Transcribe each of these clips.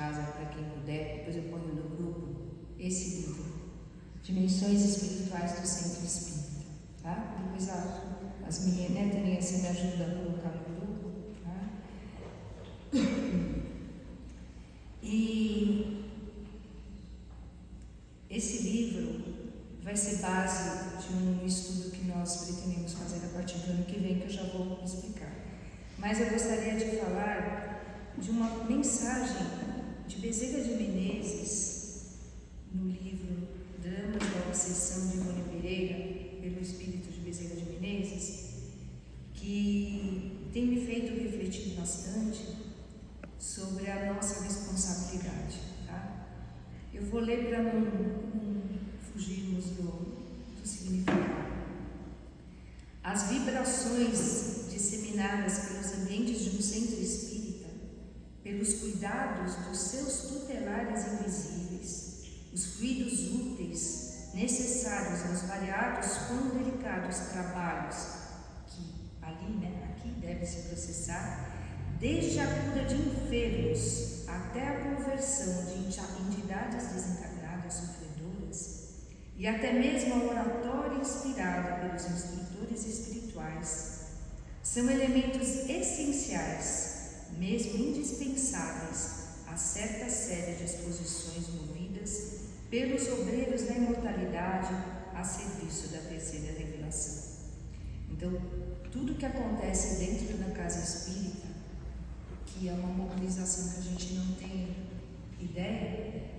casa, para quem puder, depois eu ponho no grupo, esse livro, Dimensões Espirituais do Centro Espírita, tá? Depois as minhas também assim me ajudam a colocar no grupo, tá? E esse livro vai ser base de um estudo que nós pretendemos fazer a partir do ano que vem, que eu já vou explicar. Mas eu gostaria de falar de uma mensagem de Bezerra de Menezes, no livro Dramas da Obsessão de Ivone Pereira, pelo espírito de Bezerra de Menezes, que tem me feito refletir bastante sobre a nossa responsabilidade. Tá? Eu vou ler para não fugirmos do significado. As vibrações disseminadas pelos ambientes de um centro espírita, pelos cuidados dos seus tutelares invisíveis, os fluidos úteis necessários aos variados quão delicados trabalhos que aqui deve se processar, desde a cura de enfermos até a conversão de entidades desencarnadas sofredoras e até mesmo a oratória inspirada pelos instrutores espirituais, são elementos essenciais, mesmo indispensáveis, a certa série de exposições movidas pelos obreiros da imortalidade a serviço da terceira revelação. Então, tudo que acontece dentro da casa espírita, que é uma mobilização que a gente não tem ideia,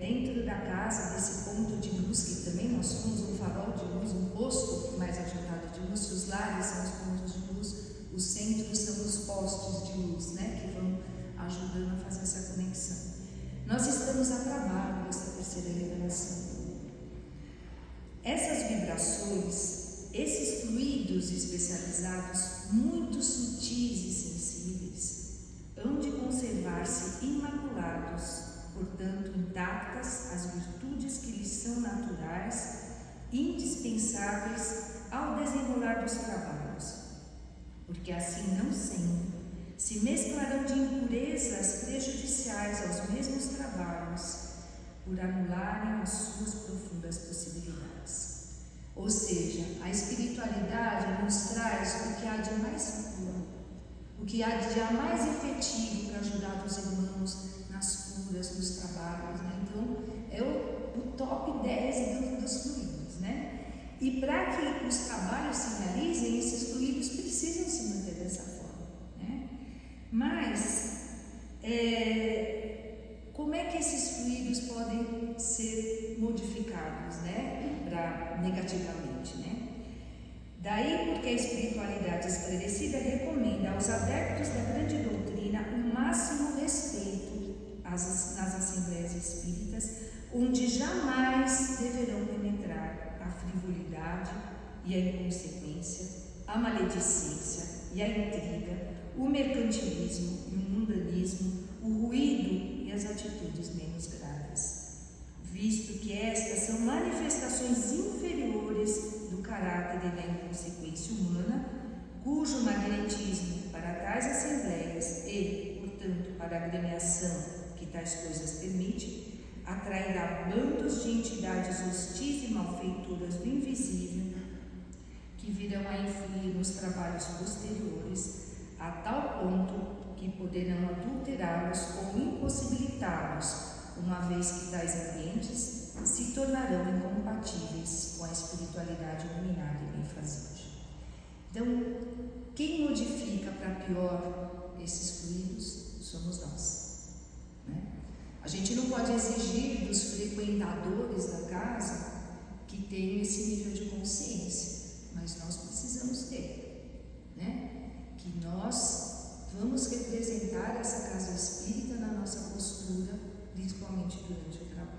dentro da casa, desse ponto de luz, que também nós somos um farol de luz, um posto mais adiantado de luz, os lares são os pontos de luz, os centros são os postos de luz, que vão ajudando a fazer essa conexão. Nós estamos a trabalho nessa terceira revelação. Essas vibrações, esses fluidos especializados, muito sutis e sensíveis, hão de conservar-se imaculados, portanto intactas as virtudes que lhes são naturais, indispensáveis ao desenrolar dos trabalhos, porque assim não sendo, se mesclarão de impurezas prejudiciais aos mesmos trabalhos, por anularem as suas profundas possibilidades. Ou seja, a espiritualidade nos traz o que há de mais puro, o que há de mais efetivo para ajudar os irmãos nas curas, nos trabalhos. Então, é o top 10 dos fluidos. E para que os trabalhos se realizem, esses fluidos precisam se manter dessa forma. Mas, como é que esses fluidos podem ser modificados, negativamente, Daí porque a espiritualidade esclarecida recomenda aos adeptos da grande doutrina o máximo respeito nas assembleias espíritas, onde jamais deverão penetrar a frivolidade e a inconsequência, a maledicência e a intriga, o mercantilismo, o mundanismo, o ruído e as atitudes menos graves, visto que estas são manifestações inferiores do caráter e da inconsequência humana, cujo magnetismo para tais assembleias e, portanto, para a agremiação que tais coisas permite, atrairá bandos de entidades hostis e malfeitoras do invisível, que virão a influir nos trabalhos posteriores, a tal ponto que poderão adulterá-los ou impossibilitá-los, uma vez que tais ambientes se tornarão incompatíveis com a espiritualidade iluminada e benfazente. Então, quem modifica para pior esses fluidos somos nós. A gente não pode exigir dos frequentadores da casa que tenham esse nível de consciência, mas nós precisamos ter, que nós vamos representar essa casa espírita na nossa postura, principalmente durante o trabalho.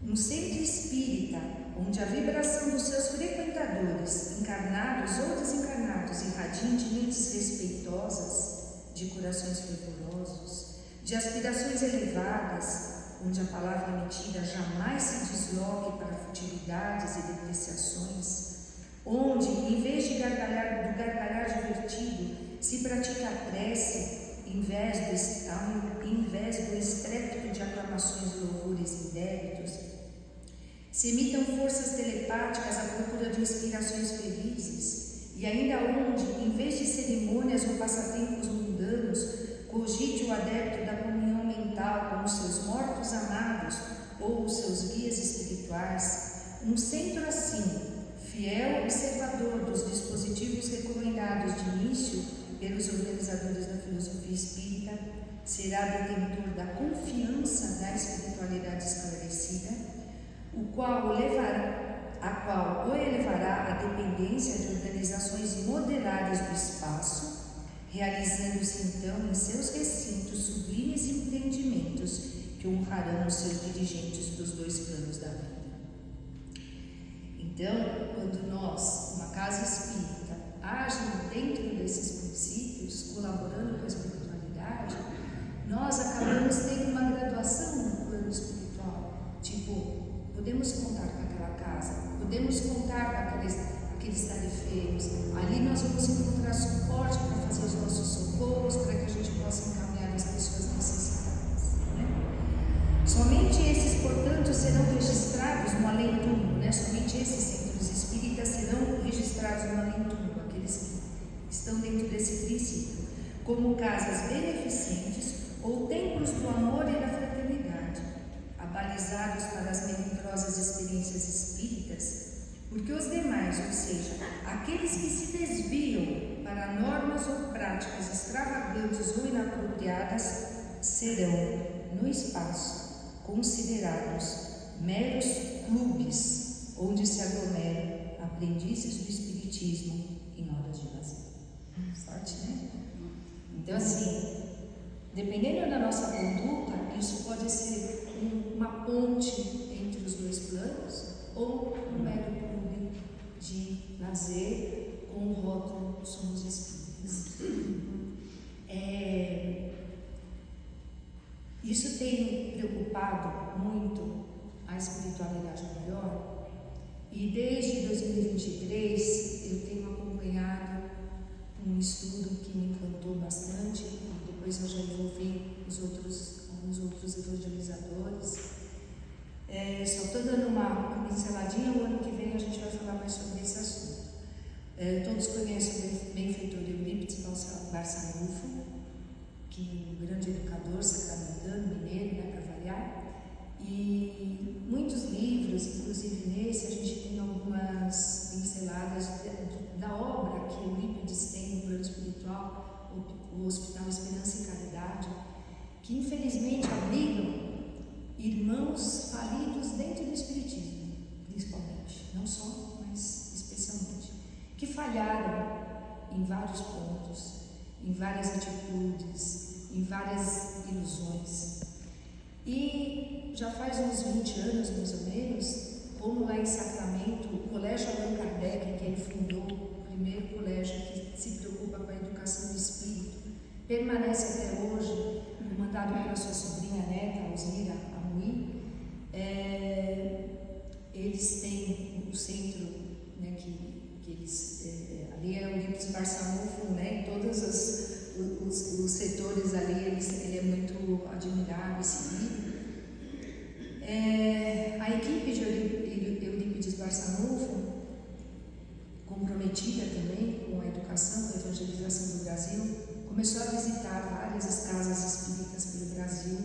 Um centro espírita, onde a vibração dos seus frequentadores, encarnados ou desencarnados, irradiem de mentes respeitosas, de corações fervorosos, de aspirações elevadas, onde a palavra emitida jamais se desloque para futilidades e depreciações, onde, em vez de gargalhar divertido, se pratica a prece, em vez estrépito de aclamações, louvores e débitos, se emitam forças telepáticas à procura de inspirações felizes, e ainda onde, em vez de cerimônias ou passatempos mundanos, cogite o adepto da comunhão mental com os seus mortos amados ou os seus guias espirituais, um centro assim, fiel observador dos dispositivos recomendados de início pelos organizadores da filosofia espírita, será detentor da confiança da espiritualidade esclarecida, a qual o elevará à dependência de organizações modeladas do espaço, realizando-se então em seus recintos sublimes empreendimentos que honrarão os seus dirigentes dos dois planos da vida. Então, quando nós, uma casa espírita, agimos dentro desses princípios, colaborando com a espiritualidade, nós acabamos tendo uma graduação no plano espiritual. Tipo, podemos contar com aquela casa, podemos contar com aqueles tarefeiros, ali nós vamos encontrar suporte para fazer os nossos socorros, para que a gente possa encaminhar as pessoas necessitadas, né? Somente esses, portanto, serão registrados no além-túmulo, né? Somente esses centros espíritas serão registrados no além-túmulo, aqueles que estão dentro desse princípio, como casas beneficentes ou templos do amor e da fraternidade, abalizados para as meritrosas experiências espíritas, porque os demais, ou seja, aqueles que se desviam para normas ou práticas extravagantes ou inapropriadas, serão, no espaço, considerados meros clubes onde se aglomeram aprendizes do espiritismo em horas de lazer. Forte, né? Então, assim, dependendo da nossa conduta, isso pode ser uma ponte entre os dois planos ou um mero clube de lazer com o rótulo Somos Espíritas. Isso tem preocupado muito a espiritualidade maior, e desde 2023 eu tenho acompanhado um estudo que me encantou bastante, e depois eu já envolvi alguns outros evangelizadores. Só estou dando uma pinceladinha, o ano que vem a gente vai falar mais sobre esse assunto. Todos conhecem o benfeitor Eurípides Barçanufo, que é um grande educador sacramentano, mineiro, né, para variar. E muitos livros, inclusive nesse, a gente tem algumas pinceladas da obra que Eurípides tem no plano espiritual, o Hospital Esperança e Caridade, que infelizmente abrigam irmãos falidos dentro do espiritismo, principalmente, não só, mas especialmente, que falharam em vários pontos, em várias atitudes, em várias ilusões. E já faz uns 20 anos, mais ou menos, como lá em Sacramento, o Colégio Allan Kardec, que ele fundou, o primeiro colégio que se preocupa com a educação do espírito, permanece até hoje, comandado pela sua sobrinha neta, Alzira Amui. Eles têm o centro, né, que eles, ali é o Eurípides Barçanufo, né, em todos os setores ali, ele é muito admirável e seguido. A equipe de Eurípides Barçanufo, comprometida também com a educação, com a evangelização do Brasil, começou a visitar várias casas espíritas pelo Brasil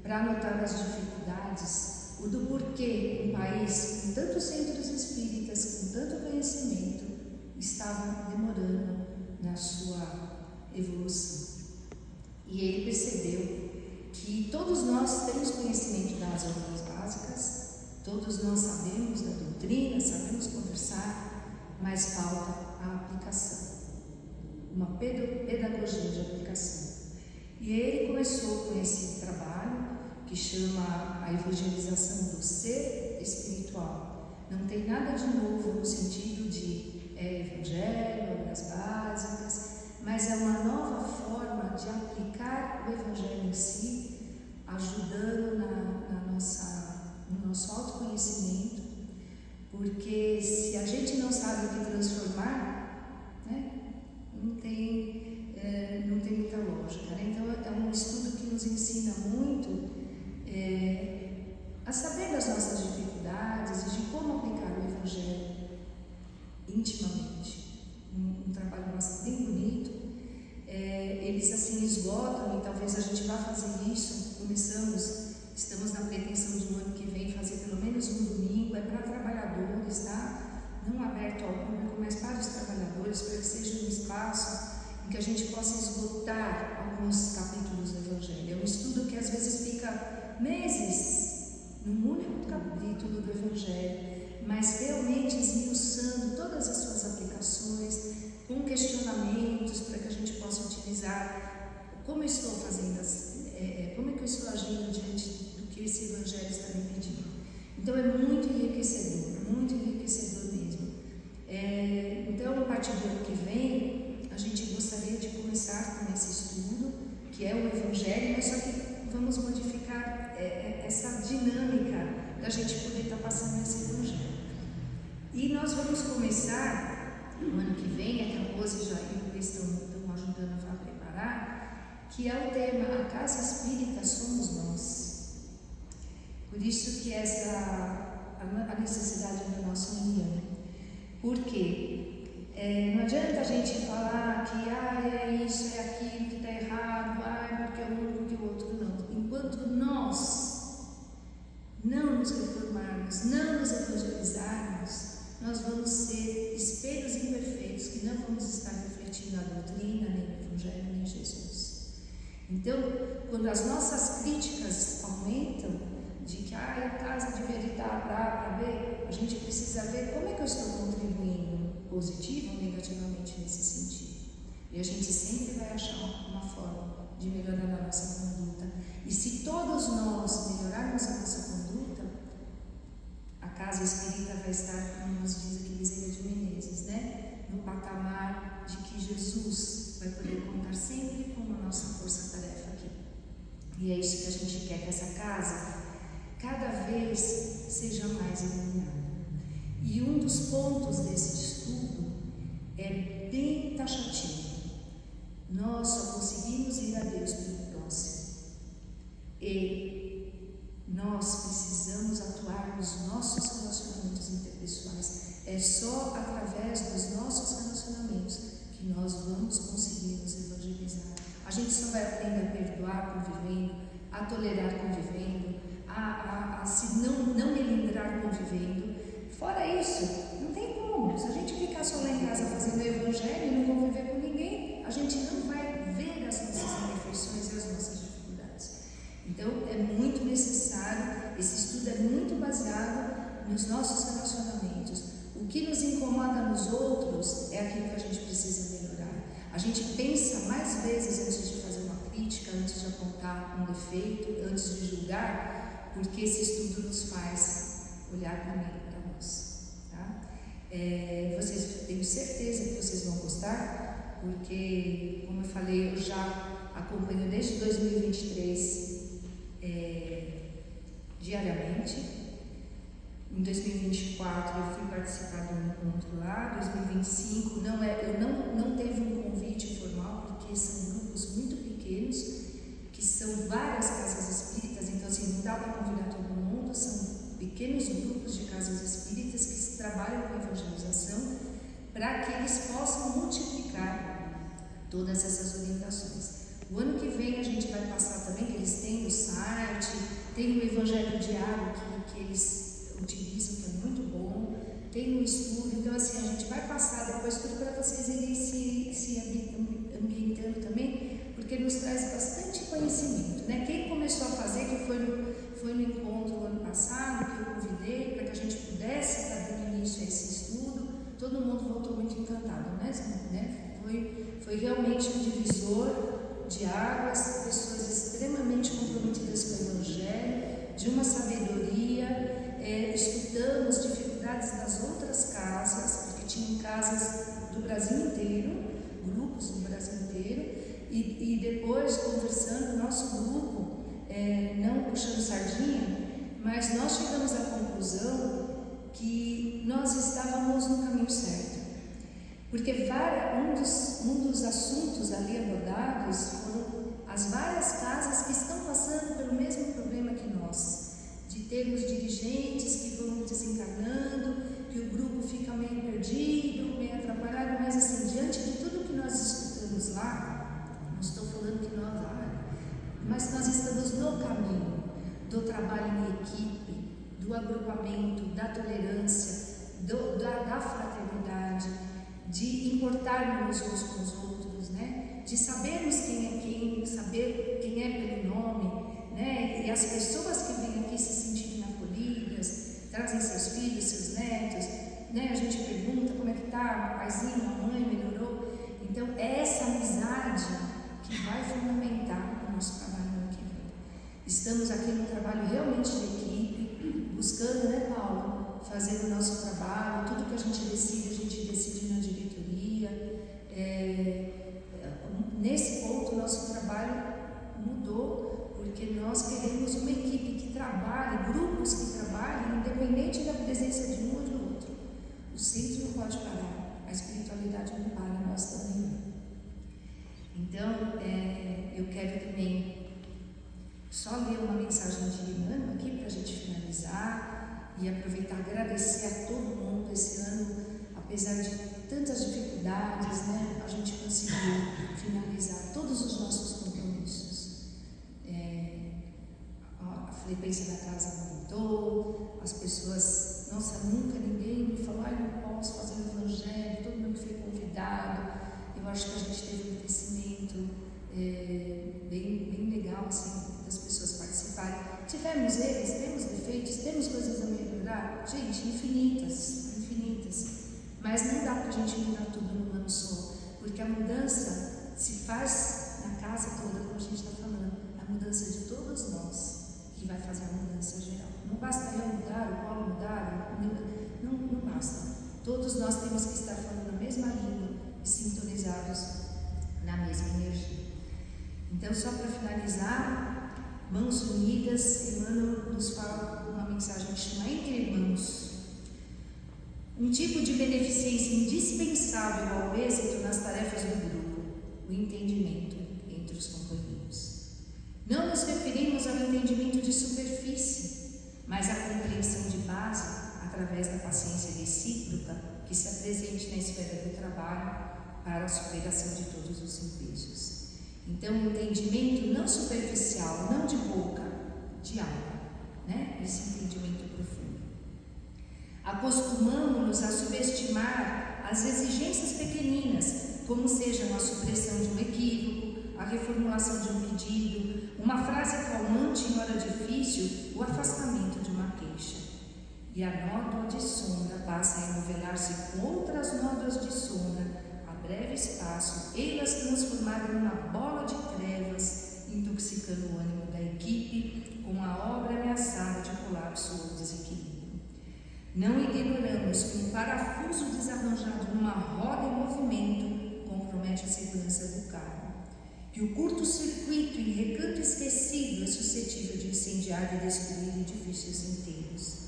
para anotar as dificuldades, o do porquê um país com tantos centros espíritas, com tanto conhecimento, estava demorando na sua evolução. E ele percebeu que todos nós temos conhecimento das obras básicas, todos nós sabemos da doutrina, sabemos conversar, mas falta a aplicação, uma pedagogia de aplicação. E ele começou com esse trabalho que chama a evangelização do ser espiritual. Não tem nada de novo no sentido de evangelho, obras básicas, mas é uma nova forma de aplicar o evangelho em si, ajudando no nosso autoconhecimento, porque se a gente não sabe o que transformar, né, não tem muita lógica, né? Então é um estudo que nos ensina muito a saber das nossas dificuldades e de como aplicar o Evangelho intimamente. Um trabalho bem bonito. Eles assim esgotam, e talvez a gente vá fazer isso. Estamos na pretensão de um ano que vem fazer pelo menos um domingo. É para trabalhadores, tá? Não aberto ao público, mas para os trabalhadores, para que seja um espaço em que a gente possa esgotar alguns capítulos do Evangelho. É um estudo que às vezes fica meses num único capítulo do Evangelho, mas realmente esmiuçando todas as suas aplicações, com questionamentos para que a gente possa utilizar como eu estou fazendo, como é que eu estou agindo diante do que esse Evangelho está me pedindo. Então é muito enriquecedor mesmo. Então, a partir do ano que vem, a gente gostaria de começar com esse estudo, que é o Evangelho, mas só que vamos modificar essa dinâmica da gente poder estar passando esse Evangelho. E nós vamos começar no ano que vem, que a Rose e o Luiz estão ajudando a preparar, que é o tema A Casa Espírita Somos Nós. Por isso que a necessidade da nossa união. Porque não adianta a gente falar que é isso, é aquilo que está errado, porque um, porque o outro não. Enquanto nós não nos reformarmos, não nos evangelizarmos, nós vamos ser espelhos imperfeitos que não vamos estar refletindo a doutrina, nem o Evangelho, nem Jesus. Então, quando as nossas críticas aumentam, de que a casa deveria estar para A, para B, a gente precisa ver como é que eu estou contribuindo positivo ou negativamente nesse sentido. E a gente sempre vai achar uma forma de melhorar a nossa conduta. E se todos nós melhorarmos a nossa conduta, a casa espírita vai estar, como nos diz aqui Bezerra de Menezes, no patamar de que Jesus vai poder contar sempre com a nossa força-tarefa aqui. E é isso que a gente quer, que essa casa cada vez seja mais iluminada. E um dos pontos desse estudo é bem taxativo. Nós só conseguimos ir a Deus pelo próximo. E nós precisamos atuar nos nossos relacionamentos interpessoais. É só através dos nossos relacionamentos que nós vamos conseguir nos evangelizar. A gente só vai aprender a perdoar convivendo, a tolerar convivendo, a se não melindrar convivendo. Fora isso, não tem como. Se a gente ficar só lá em casa fazendo o Evangelho e não conviver com ninguém, a gente não vai ver as nossas imperfeições e as nossas dificuldades. Então, é muito necessário, esse estudo é muito baseado nos nossos relacionamentos. O que nos incomoda nos outros é aquilo que a gente precisa melhorar. A gente pensa mais vezes antes de fazer uma crítica, antes de apontar um defeito, antes de julgar, porque esse estudo nos faz olhar primeiro para nós. Tá? Tenho certeza que vocês vão gostar, porque, como eu falei, eu já acompanho desde 2023 diariamente. Em 2024 eu fui participar de um encontro lá. 2025 não teve um convite formal, porque são grupos muito pequenos, que são várias casas espíritas, então assim, não dá para convidar todo mundo, são pequenos grupos de casas espíritas que trabalham com evangelização, para que eles possam multiplicar todas essas orientações. O ano que vem a gente vai passar também, que eles têm o site, tem o Evangelho Diário que eles utilizam, que é muito bom, tem um estudo. Então assim, a gente vai passar depois tudo para vocês irem se ambientando também, porque nos traz bastante conhecimento, Quem começou a fazer, que foi no encontro ano passado, que eu convidei para que a gente pudesse estar dando início a esse estudo, todo mundo voltou muito encantado, Foi realmente um divisor de águas, pessoas extremamente comprometidas com o Evangelho, de uma sabedoria. Escutamos dificuldades das outras casas, porque tinham casas do Brasil inteiro, grupos do Brasil inteiro, e depois, conversando, o nosso grupo, não puxando sardinha, mas nós chegamos à conclusão que nós estávamos no caminho certo, porque um dos assuntos ali abordados foram as várias casas que estão passando pelo mesmo problema que nós, de ter temos dirigentes que vão desencanando, que o grupo fica meio perdido, meio atrapalhado, mas assim, diante de tudo que nós escutamos lá, não estou falando que nós lá, mas nós estamos no caminho do trabalho em equipe, do agrupamento, da tolerância, da fraternidade, de importarmos uns com os outros, né? De sabermos quem é quem, saber quem é pelo nome, né? E as pessoas que vêm aqui se sentirem acolhidas, trazem seus filhos, seus netos, né? A gente pergunta como é que tá, o paizinho, a mãe melhorou. Então é essa amizade que vai fundamentar o nosso trabalho no que vem. Estamos aqui num trabalho realmente de equipe, buscando, né, Paulo, fazer o nosso trabalho, tudo que a gente decide na diretoria. Nesse ponto, o nosso trabalho mudou, porque nós queremos uma equipe que trabalhe, grupos que trabalhem, independente da presença de um ou de outro. O centro não pode parar, a espiritualidade não para, nós também não. Então, eu quero também só ler uma mensagem de Emmanuel aqui para a gente finalizar e aproveitar e agradecer a todo mundo. Esse ano, apesar de tantas dificuldades, né, a gente conseguiu finalizar todos os nossos compromissos. A frequência da casa aumentou, as pessoas, nossa, nunca ninguém me falou, não posso fazer o evangelho, todo mundo foi convidado. Eu acho que a gente teve um crescimento bem legal, assim, das pessoas participarem. Tivemos erros, temos defeitos, temos coisas a melhorar, gente, infinitas, mas não dá pra gente mudar tudo num ano só, porque a mudança se faz na casa toda, como a gente está falando, a mudança de todos nós que vai fazer a mudança geral. Não basta eu mudar, o Paulo mudar, não basta. Todos nós temos que estar falando a mesma língua e sintonizados na mesma energia. Então, só para finalizar, mãos unidas, Emmanuel nos fala uma mensagem que chama Entre Irmãos. Um tipo de beneficência indispensável ao êxito nas tarefas do grupo, o entendimento entre os companheiros. Não nos referimos ao entendimento de superfície, mas à compreensão de base, através da paciência recíproca que se apresente na esfera do trabalho para a superação de todos os impédios. Então, um entendimento não superficial, não de boca, de alma, né? Esse entendimento profundo. Acostumamos-nos a subestimar as exigências pequeninas, como sejam a supressão de um equívoco, a reformulação de um pedido, uma frase calmante em hora difícil, o afastamento de uma queixa. E a nódoa de sombra passa a enovelar-se com outras nódoas de sombra, a breve espaço, elas transformadas numa bola de trevas, intoxicando o ânimo da equipe, com a obra ameaçada de colapso ou desequilíbrio. Não ignoramos que um parafuso desarranjado numa roda em movimento compromete a segurança do carro, que o curto-circuito em recanto esquecido é suscetível de incendiar e destruir edifícios inteiros.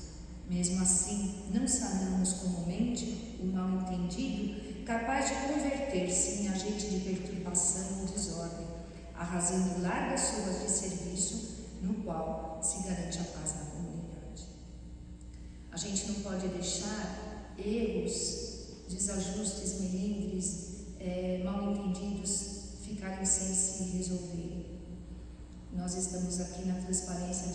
Mesmo assim, não sanamos comumente o mal-entendido capaz de converter-se em agente de perturbação ou desordem, arrasando largas ruas de serviço no qual se garante a paz na comunidade. A gente não pode deixar erros, desajustes, melindres, mal-entendidos ficarem sem se resolver. Nós estamos aqui na transparência,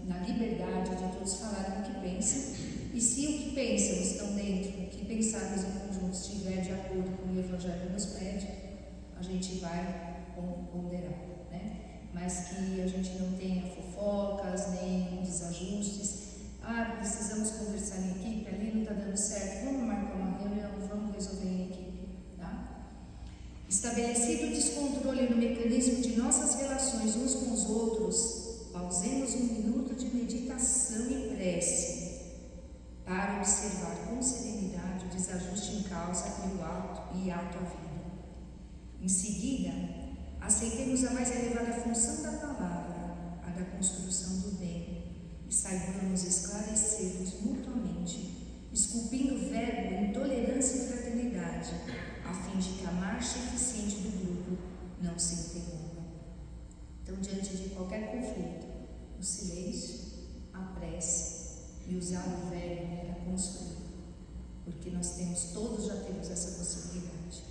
na liberdade de todos falarem o que pensam, e se o que pensam estão dentro, o que pensarmos em conjunto estiver de acordo com o Evangelho nos pede, a gente vai ponderar, né? Mas que a gente não tenha fofocas, nem desajustes. Precisamos conversar em equipe, ali não está dando certo, vamos marcar uma reunião, vamos resolver em equipe, tá? Estabelecido o descontrole no mecanismo de nossas relações uns com os outros, pausemos um minuto de meditação e prece para observar com serenidade o desajuste em causa e ato à vida. Em seguida, aceitemos a mais elevada função da palavra, a da construção do bem, e saibamos esclarecer-nos mutuamente, esculpindo o verbo em tolerância e fraternidade, a fim de que a marcha eficiente do grupo não se interrompa. Então, diante de qualquer conflito, o silêncio, a prece use algo velho, né, para construir, porque todos já temos essa possibilidade.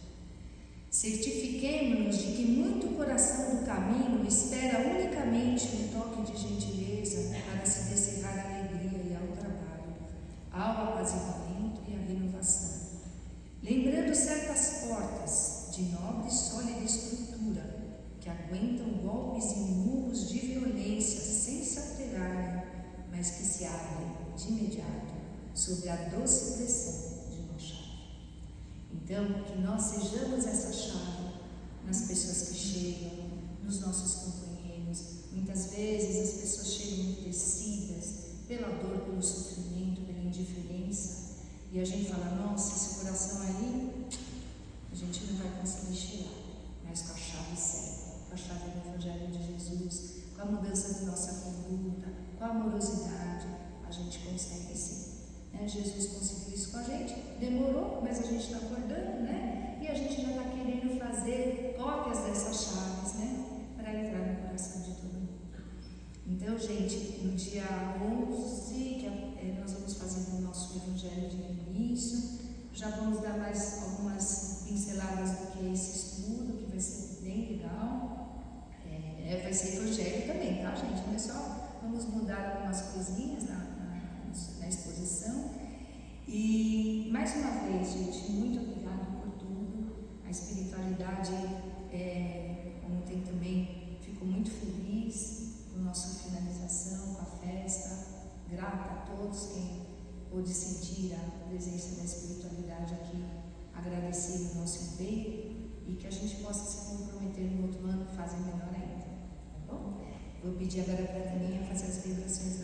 Certifiquemo-nos de que muito coração do caminho espera unicamente um toque de gentileza para se descerrar à alegria e ao trabalho, ao apaziguamento e à renovação. Lembrando certas portas de nobre e sólida estrutura que aguentam golpes e murros de violência sem se alterarem, mas que se abrem de imediato sob a doce pressão de uma chave. Então, que nós sejamos essa chave nas pessoas que chegam, nos nossos companheiros. Muitas vezes as pessoas chegam entecidas pela dor, pelo sofrimento, pela indiferença, e a gente fala, nossa, esse coração aí, a gente não vai conseguir chegar, mas com a chave certa, com a chave do Evangelho de Jesus, com a mudança de nossa conduta, com a amorosidade, a gente consegue sim. Jesus conseguiu isso com a gente, demorou, mas a gente está acordando, né? E a gente já está querendo fazer cópias dessas chaves, né? Para entrar no coração de todo mundo. Então, gente, no dia 11, que nós vamos fazer o nosso Evangelho de início, já vamos dar mais algumas pinceladas do que é esse estudo, que vai ser bem legal. Vai ser Evangelho também, tá, gente? Não é só, vamos mudar algumas coisinhas na exposição. E mais uma vez, gente, muito obrigada por tudo. A espiritualidade ontem também ficou muito feliz com a nossa finalização, com a festa. Grata a todos quem pôde sentir a presença da espiritualidade aqui, agradecer o nosso empenho e que a gente possa se comprometer no outro ano e fazer melhor ainda, tá bom? Vou pedir agora para a Taninha fazer as vibrações